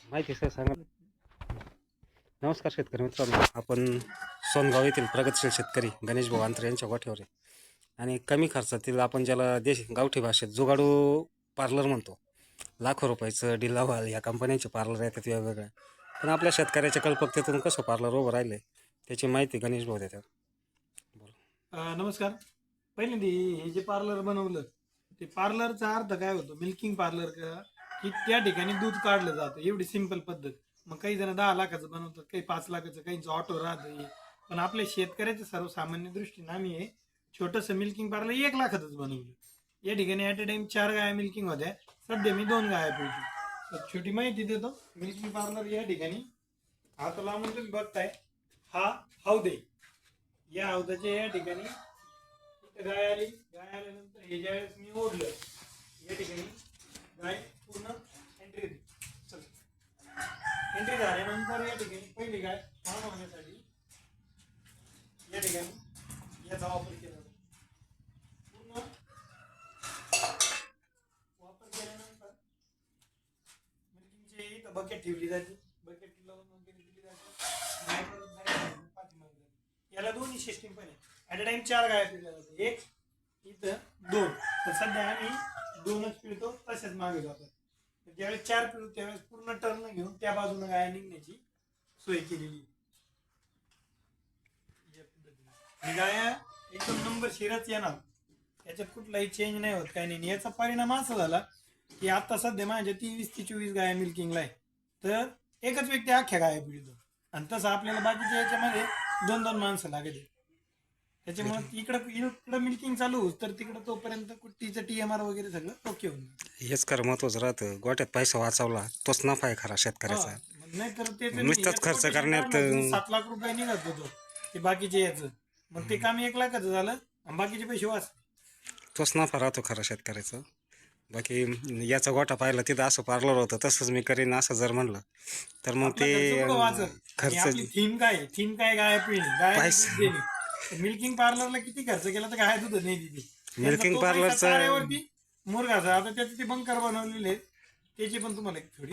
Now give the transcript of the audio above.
माहिती सर सांगा. नमस्कार शेतकरी मित्रांनो, आपण सोनगाव येथील प्रगतशील शेतकरी गणेश भाऊ अंतरे यांच्या गोठ्यावर आहे. आणि कमी खर्चातील आपण ज्याला गावठी भाषेत जुगाडू पार्लर म्हणतो. लाखो रुपयाचं डिलावाल या कंपन्यांचे पार्लर येतात वेगवेगळ्या, पण आपल्या शेतकऱ्याच्या कल्पकतेतून कसं पार्लर उभं राहिले त्याची माहिती गणेश भाऊ देतात. नमस्कार. पहिल्यांदा हे जे पार्लर बनवलं ते पार्लरचा अर्थ काय होतो, मिल्किंग पार्लर का, की त्या ठिकाणी दूध काढलं जातं. एवढी सिंपल पद्धत. मग काही जण 10 लाखाचं बनवतात, काही 5 लाखाचं, काहींचं ऑटो राहतं. पण आपल्या शेतकऱ्याच्या सर्वसामान्य दृष्टीने आम्ही हे छोटंसं मिल्किंग पार्लर 1 लाखातच बनवलं. या ठिकाणी ॲट अ टाइम 4 गाया मिल्किंग होत्या. सध्या मी 2 गाया पिळतो. तर छोटी माहिती देतो. मिल्किंग पार्लर या ठिकाणी आता लांबून तुम्ही बघताय, हा हौद आहे. या हौदाच्या या ठिकाणी गाय आली. गाय आल्यानंतर हे ज्यावेळेस मी ओढलं, या ठिकाणी गाय पूर्ण एंट्री होती. एंट्री झाल्यानंतर या ठिकाणी पहिली गाय पाहण होण्यासाठी या ठिकाणी याचा वापर केला जातो. पूर्ण वापर केल्यानंतर मिल्किंगची इथं बकेट ठेवली जाते. बकेट लावून वगैरे दिली जाते. याला दोन्ही सिस्टीम पण आहे. ॲट अ टाइम 4 गाया पिळल्या जातात. एक इथं 2. तर सध्या आम्ही 2च पिळतो, तसेच मागे जातात. ज्यावेळेस 4 पिळू त्यावेळेस पूर्ण टर्न घेऊन त्या बाजूने गाया निघण्याची सोय केलेली. गाया एकदम नंबर शिरच येणार, याच्यात कुठलाही चेंज नाही होत, काही नाही. याचा परिणाम असा झाला की आता सध्या माझ्या 23 ते 24 गाया मिल्किंगला आहे. तर एकच व्यक्ती अख्ख्या गाया पिळतो. आणि तसं आपल्याला बाकीच्या याच्यामध्ये 2-2 माणसं लागते. त्याच्यामुळे इकडं मिल्किंग चालू तर तिकडं तोपर्यंत कुट्टीचं TMR वगैरे सगळं ओके होऊन. हेच खरं महत्वाचं राहतं. गोट्यात पैसा वाचवला तोच नफा आहे खरा शेतकऱ्याचा. नाही तर ते नुसताच खर्च करण्यात 7 लाख रुपये निघत होतो ते बाकीचे याचं. मग ते काम 1 लाखाचं झालं आणि बाकीचे पैसे वाच. तोच नफा राहतो खरा शेतकऱ्याचा. बाकी याचा गोठा पाहिला तिथं असं पार्लर होतं, तसंच मी करीन असं जर म्हणलं तर मग ते खर्च थीम काय गाय पिळणे, गाय मिल्किंग पार्लरला किती खर्च केला तर गाय दूध नाही दिली. मिल्किंग पार्लरचा मुरगाचा आता त्याचे ते बंकर बनवलेले त्याची पण तुम्हाला एक थोडी